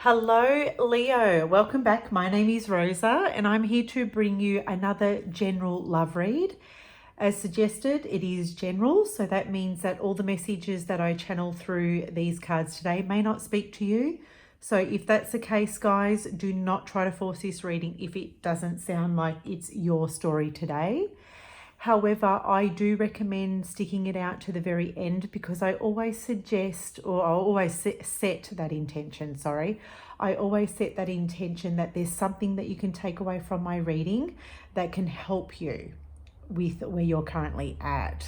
Hello, Leo. Welcome back. My name is Rosa, and I'm here to bring you another general love read. As suggested, it is general, so that means that all the messages that I channel through these cards today may not speak to you. So if that's the case, guys, do not try to force this reading if it doesn't sound like it's your story today. However, I do recommend sticking it out to the very end because I always suggest, or I always set that intention, I always set that intention that there's something that you can take away from my reading that can help you with where you're currently at.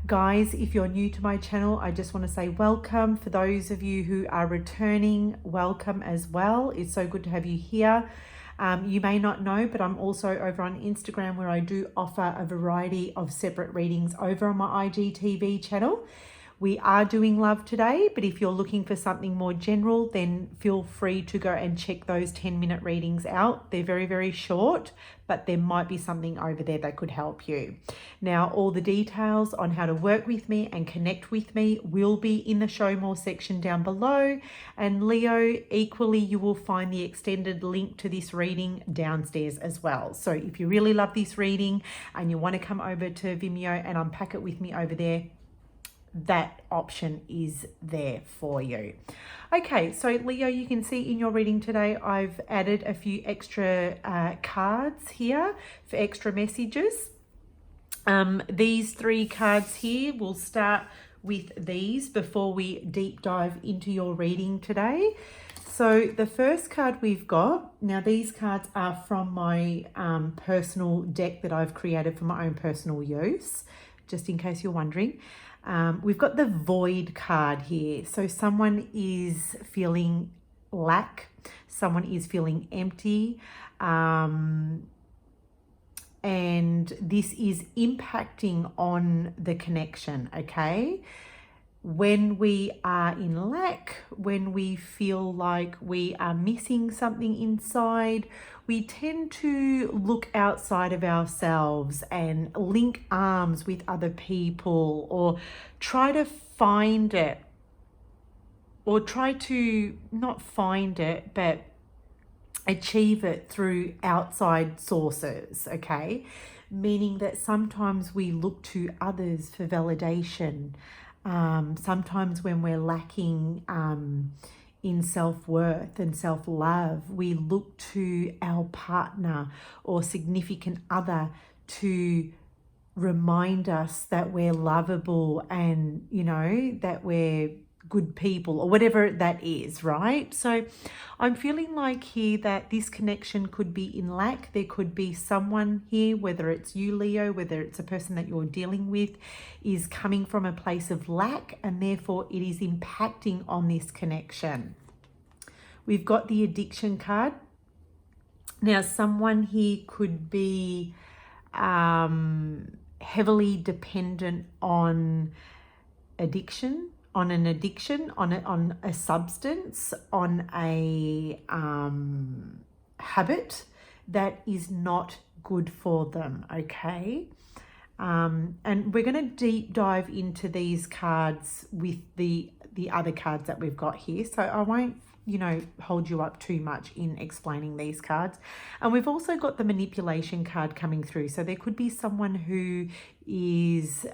Guys, if you're new to my channel, I just want to say welcome. For those of you who are returning, welcome as well. It's so good to have you here. You may not know, but I'm also over on Instagram where I do offer a variety of separate readings over on my IGTV channel. We are doing love today, but if you're looking for something more general, then feel free to go and check those 10-minute readings out. They're very, very short, but there might be something over there that could help you. Now, all the details on how to work with me and connect with me will be in the show more section down below. And Leo, equally, you will find the extended link to this reading downstairs as well. So if you really love this reading and you want to come over to Vimeo and unpack it with me over there, that option is there for you. Okay, so Leo, you can see in your reading today, I've added a few extra cards here for extra messages. These three cards here, we'll start with these before we deep dive into your reading today. So the first card we've got, now these cards are from my personal deck that I've created for my own personal use, just in case you're wondering. We've got the Void card here. So someone is feeling lack, someone is feeling empty, and this is impacting on the connection, okay? When we are in lack, when we feel like we are missing something inside, we tend to look outside of ourselves and link arms with other people, or try to find it, or try to not find it, but achieve it through outside sources, okay? Meaning that sometimes we look to others for validation. Sometimes when we're lacking in self-worth and self-love, we look to our partner or significant other to remind us that we're lovable and, you know, that we're good people or whatever that is, right? So I'm feeling like here that this connection could be in lack. There could be someone here, whether it's you, Leo, whether it's a person that you're dealing with, is coming from a place of lack, and therefore it is impacting on this connection. We've got the addiction card. Now, someone here could be heavily dependent on addiction, on a substance, on a habit that is not good for them, okay? And we're going to deep dive into these cards with the other cards that we've got here, so I won't, you know, hold you up too much in explaining these cards. And we've also got the manipulation card coming through. So there could be someone who is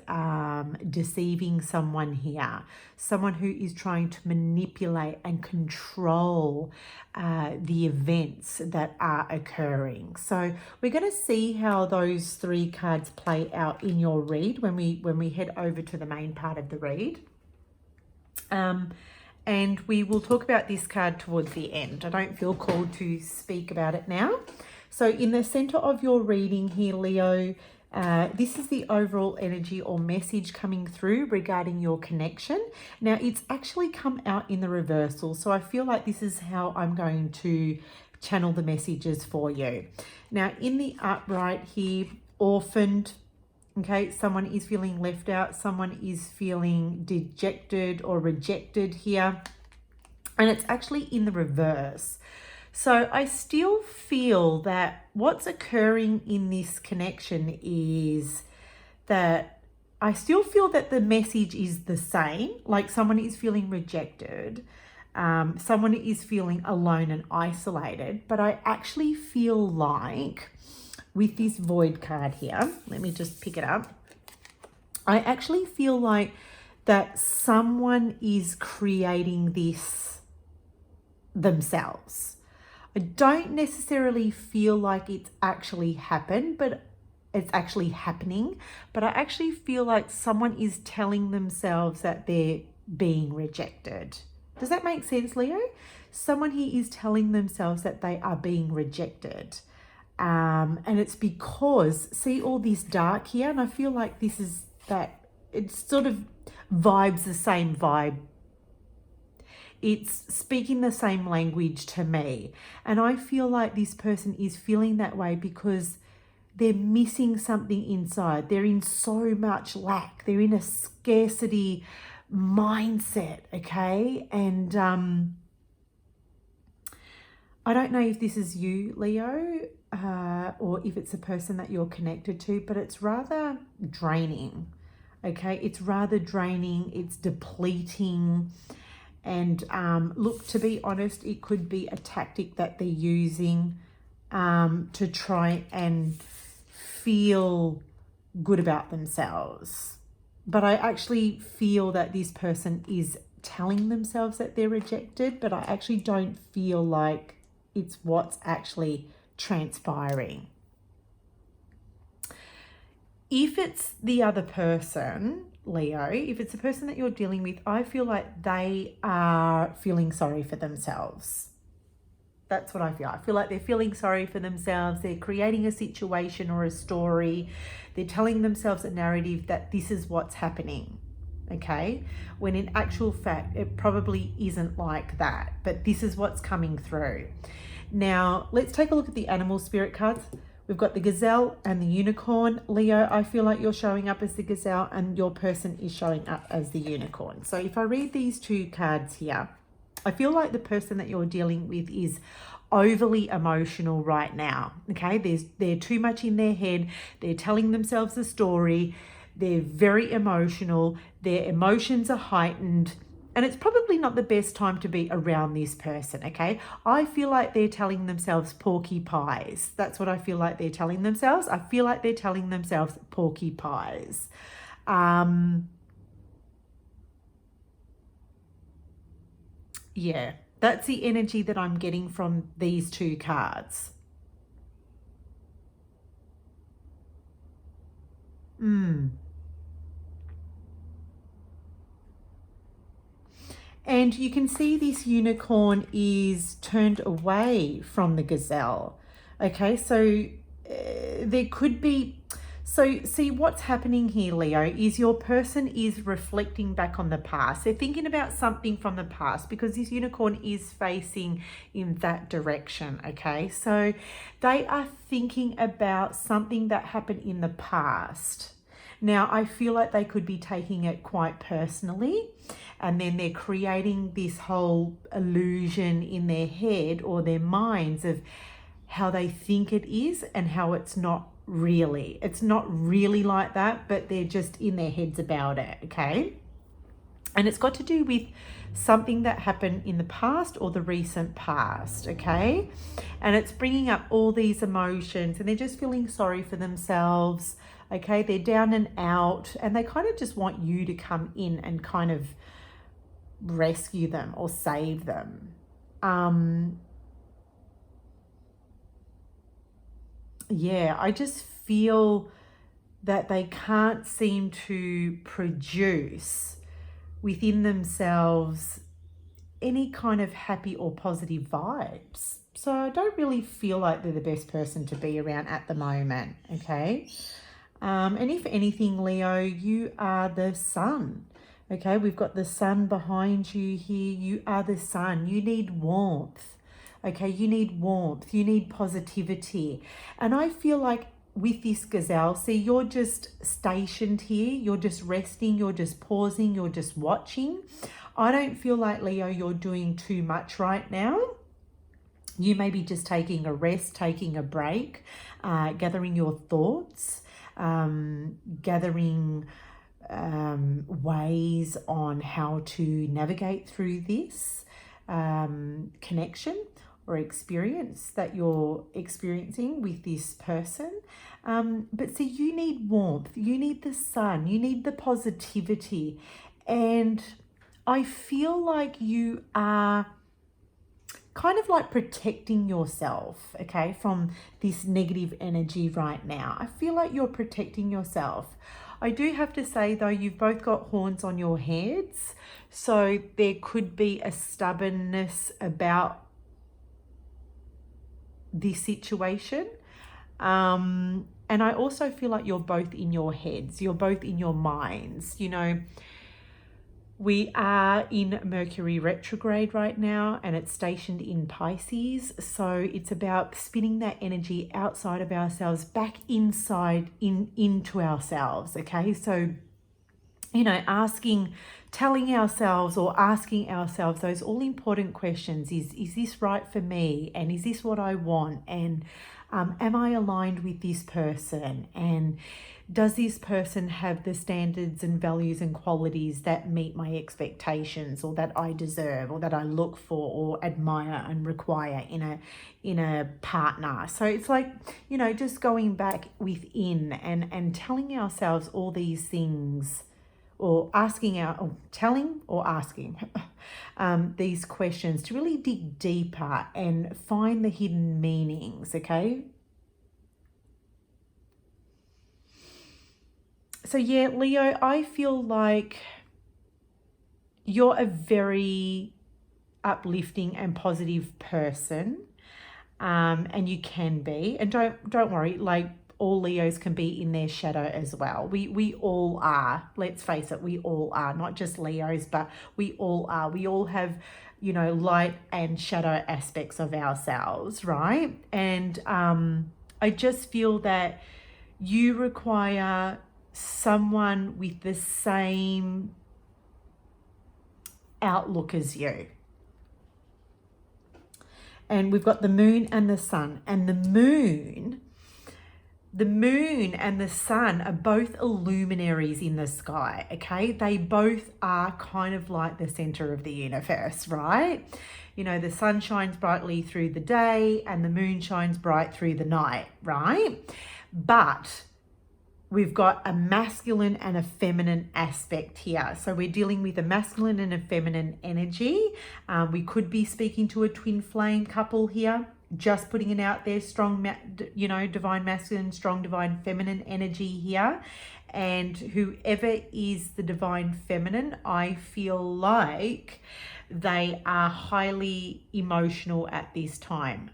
deceiving someone here, someone who is trying to manipulate and control the events that are occurring. So we're going to see how those three cards play out in your read when we head over to the main part of the read. And we will talk about this card towards the end. I don't feel called to speak about it now. So in the center of your reading here, Leo, this is the overall energy or message coming through regarding your connection. Now, it's actually come out in the reversal, so I feel like this is how I'm going to channel the messages for you. Now, in the upright here, orphaned, okay, someone is feeling left out, someone is feeling dejected or rejected here, and it's actually in the reverse. So I still feel that what's occurring in this connection is that I still feel that the message is the same, like someone is feeling rejected, Someone is feeling alone and isolated, but I actually feel like with this void card here, let me just pick it up. I actually feel like that someone is creating this themselves. I don't necessarily feel like it's actually happened, but it's actually happening. But I actually feel like someone is telling themselves that they're being rejected. Does that make sense, Leo? Someone here is telling themselves that they are being rejected. And it's because, see all this dark here? And I feel like this is that, it sort of vibes the same vibe. It's speaking the same language to me. And I feel like this person is feeling that way because they're missing something inside. They're in so much lack. They're in a scarcity mindset, okay? And I don't know if this is you, Leo, or if it's a person that you're connected to, but it's rather draining, okay? It's rather draining. It's depleting. And look, to be honest, it could be a tactic that they're using to try and feel good about themselves. But I actually feel that this person is telling themselves that they're rejected, but I actually don't feel like it's what's actually transpiring. If it's the other person, Leo, if it's the person that you're dealing with, I feel like they are feeling sorry for themselves. That's what I feel. I feel like they're feeling sorry for themselves. They're creating a situation or a story. They're telling themselves a narrative that this is what's happening, okay? When in actual fact, it probably isn't like that, but this is what's coming through. Now, let's take a look at the animal spirit cards. We've got the gazelle and the unicorn. Leo, I feel like you're showing up as the gazelle and your person is showing up as the unicorn. So if I read these two cards here, I feel like the person that you're dealing with is overly emotional right now, okay? They're too much in their head. They're telling themselves a story. They're very emotional. Their emotions are heightened. And it's probably not the best time to be around this person, okay? I feel like they're telling themselves porky pies. That's what I feel like they're telling themselves. I feel like they're telling themselves porky pies. Yeah, that's the energy that I'm getting from these two cards. And you can see this unicorn is turned away from the gazelle. Okay, so there could be... So see what's happening here, Leo, is your person is reflecting back on the past. They're thinking about something from the past because this unicorn is facing in that direction, okay? So they are thinking about something that happened in the past. Now, I feel like they could be taking it quite personally, and then they're creating this whole illusion in their head or their minds of how they think it is and how it's not really. It's not really like that, but they're just in their heads about it, okay? And it's got to do with something that happened in the past or the recent past, okay? And it's bringing up all these emotions and they're just feeling sorry for themselves, okay? They're down and out and they kind of just want you to come in and kind of rescue them or save them. Yeah, I just feel that they can't seem to produce within themselves any kind of happy or positive vibes. So I don't really feel like they're the best person to be around at the moment, okay? And if anything, Leo, you are the sun, okay? We've got the sun behind you here. You are the sun. You need warmth. Okay, you need warmth, you need positivity. And I feel like with this gazelle, see, you're just stationed here, you're just resting, you're just pausing, you're just watching. I don't feel like, Leo, you're doing too much right now. You may be just taking a rest, taking a break, gathering your thoughts, gathering ways on how to navigate through this. connection or experience that you're experiencing with this person. But see, you need warmth, you need the sun, you need the positivity. And I feel like you are kind of like protecting yourself, okay, from this negative energy right now. I feel like you're protecting yourself. I do have to say though, you've both got horns on your heads, so there could be a stubbornness about this situation. And I also feel like you're both in your heads, you're both in your minds. You know, we are in Mercury retrograde right now, and it's stationed in Pisces. So it's about spinning that energy outside of ourselves, back inside, into ourselves. Okay, so, you know, telling ourselves or asking ourselves those all important questions. Is this right for me? And is this what I want? And am I aligned with this person? And does this person have the standards and values and qualities that meet my expectations, or that I deserve, or that I look for or admire and require in a partner? So it's like, you know, just going back within and telling ourselves all these things, or telling or asking these questions to really dig deeper and find the hidden meanings, okay? So yeah, Leo, I feel like you're a very uplifting and positive person, and you can be. And don't worry, like, all Leos can be in their shadow as well. We all are. Let's face it, we all are. Not just Leos, but we all are. We all have, you know, light and shadow aspects of ourselves, right? And I just feel that you require someone with the same outlook as you. And we've got the moon and the sun, and the moon and the sun are both luminaries in the sky, okay? They both are kind of like the center of the universe, right? You know, the sun shines brightly through the day and the moon shines bright through the night, right? But we've got a masculine and a feminine aspect here. So we're dealing with a masculine and a feminine energy. We could be speaking to a twin flame couple here. Just putting it out there, strong, you know, divine masculine, strong divine feminine energy here. And whoever is the divine feminine, I feel like they are highly emotional at this time.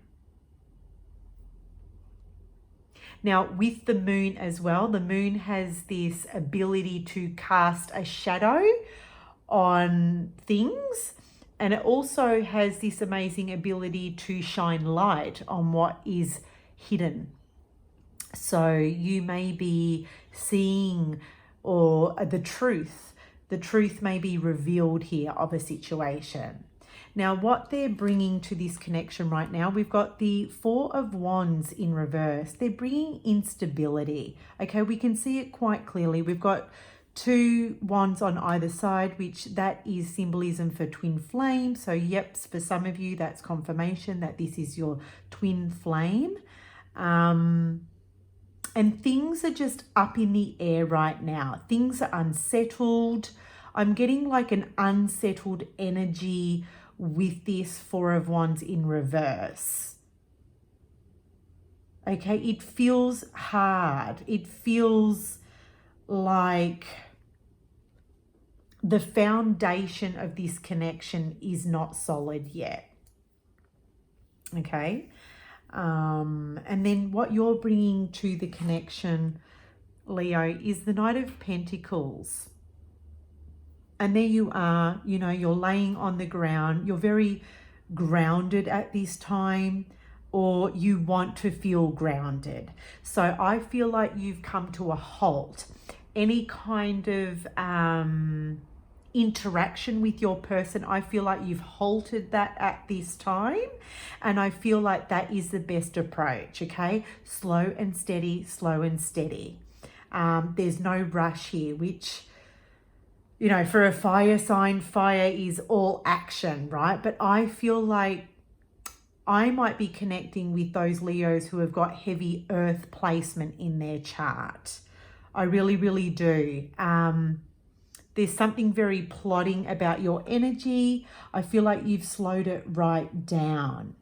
Now, with the moon as well, the moon has this ability to cast a shadow on things. And it also has this amazing ability to shine light on what is hidden. So you may be seeing, or the truth may be revealed here of a situation. Now, what they're bringing to this connection right now, we've got the Four of Wands in reverse. They're bringing instability. Okay, we can see it quite clearly. We've got two wands on either side, which that is symbolism for twin flame. So yep, for some of you, that's confirmation that this is your twin flame. And things are just up in the air right now. Things are unsettled. I'm getting like an unsettled energy with this Four of Wands in reverse. Okay, it feels hard. It feels like the foundation of this connection is not solid yet. Okay. And then what you're bringing to the connection, Leo, is the Knight of Pentacles. And there you are, you know, you're laying on the ground. You're very grounded at this time, or you want to feel grounded. So I feel like you've come to a halt. Any kind of interaction with your person, I feel like you've halted that at this time. And I feel like that is the best approach, okay? Slow and steady, slow and steady. There's no rush here, which, you know, for a fire sign, fire is all action, right? But I feel like I might be connecting with those Leos who have got heavy earth placement in their chart. I really, really do. There's something very plotting about your energy. I feel like you've slowed it right down.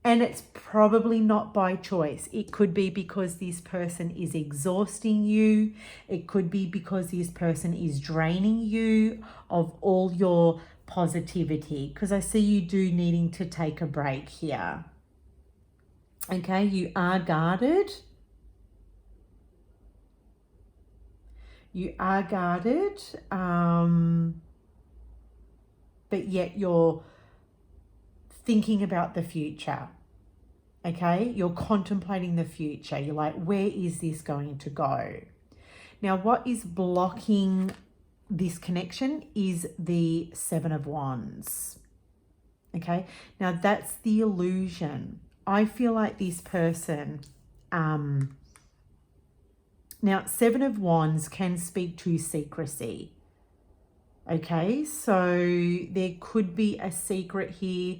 And it's probably not by choice. It could be because this person is exhausting you. It could be because this person is draining you of all your positivity. Because I see you do needing to take a break here. Okay, you are guarded. You are guarded. But yet you're thinking about the future. Okay, you're contemplating the future. You're like, where is this going to go? Now, what is blocking this connection is the Seven of Wands. Okay, now that's the illusion. I feel like this person, now Seven of Wands can speak to secrecy. Okay, so there could be a secret here.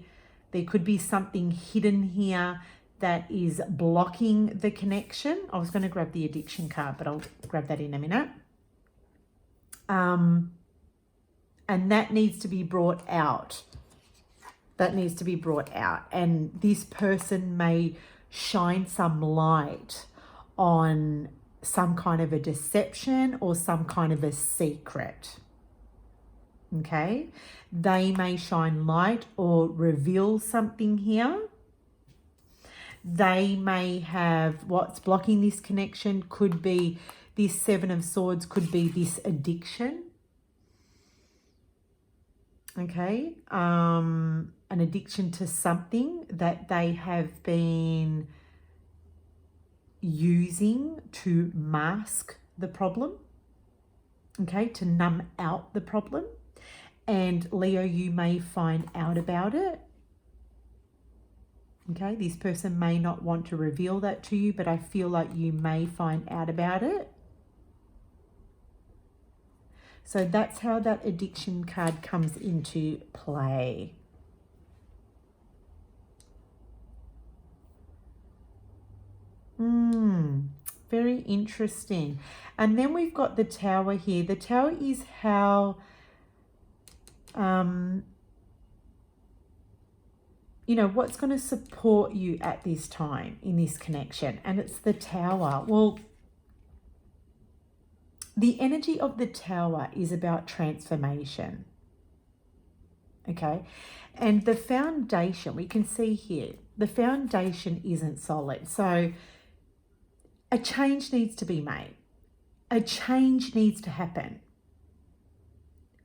There could be something hidden here that is blocking the connection. I was going to grab the addiction card, but I'll grab that in a minute. And that needs to be brought out. That needs to be brought out. And this person may shine some light on some kind of a deception or some kind of a secret. Okay? They may shine light or reveal something here. They may have, what's blocking this connection could be this Seven of Swords, could be this addiction. Okay, an addiction to something that they have been using to mask the problem. Okay, to numb out the problem. And Leo, you may find out about it. Okay, this person may not want to reveal that to you, but I feel like you may find out about it. So that's how that addiction card comes into play. Very interesting. And then we've got the Tower here. The Tower is how, you know, what's going to support you at this time in this connection. And it's the Tower. Well, the energy of the Tower is about transformation. Okay. And the foundation, we can see here, the foundation isn't solid. So a change needs to be made. A change needs to happen.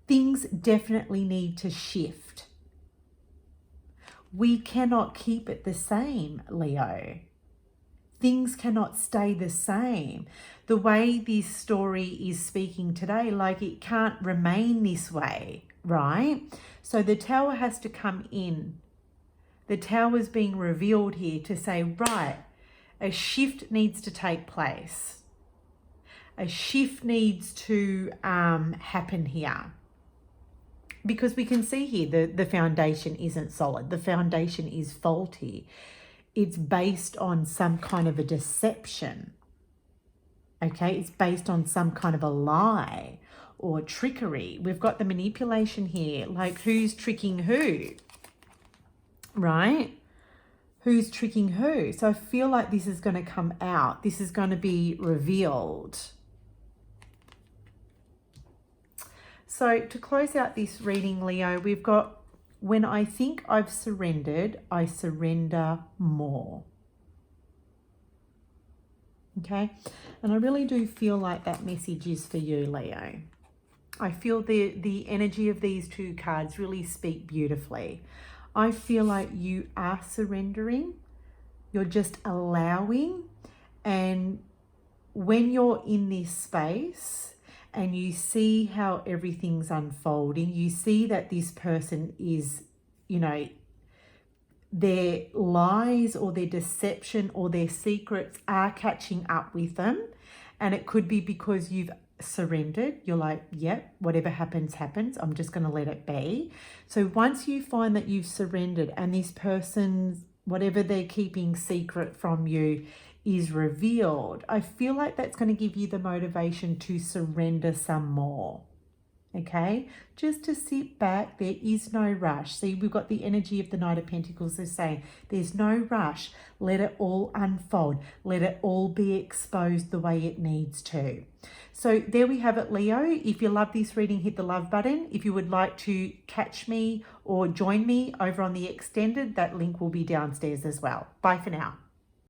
Things definitely need to shift. We cannot keep it the same, Leo. Things cannot stay the same. The way this story is speaking today, like it can't remain this way, right? So the Tower has to come in. The Tower's being revealed here to say, right, a shift needs to take place. A shift needs to happen here. Because we can see here the foundation isn't solid. The foundation is faulty. It's based on some kind of a deception. Okay, it's based on some kind of a lie or trickery. We've got the manipulation here, like who's tricking who, right? Who's tricking who? So I feel like this is going to come out. This is going to be revealed. So to close out this reading, Leo, we've got, when I think I've surrendered, I surrender more. Okay, and I really do feel like that message is for you, Leo. I feel the energy of these two cards really speak beautifully. I feel like you are surrendering. You're just allowing. And when you're in this space and you see how everything's unfolding, you see that this person is, you know, their lies or their deception or their secrets are catching up with them, And it could be because you've surrendered. You're like, yep, whatever happens, happens. I'm just going to let it be. So once you find that you've surrendered and this person's, whatever they're keeping secret from you is revealed, I feel like that's going to give you the motivation to surrender some more. Okay, just to sit back. There is no rush. See, we've got the energy of the Knight of Pentacles is saying there's no rush. Let it all unfold. Let it all be exposed the way it needs to. So there we have it, Leo. If you love this reading, hit the love button. If you would like to catch me or join me over on the extended, that link will be downstairs as well. Bye for now.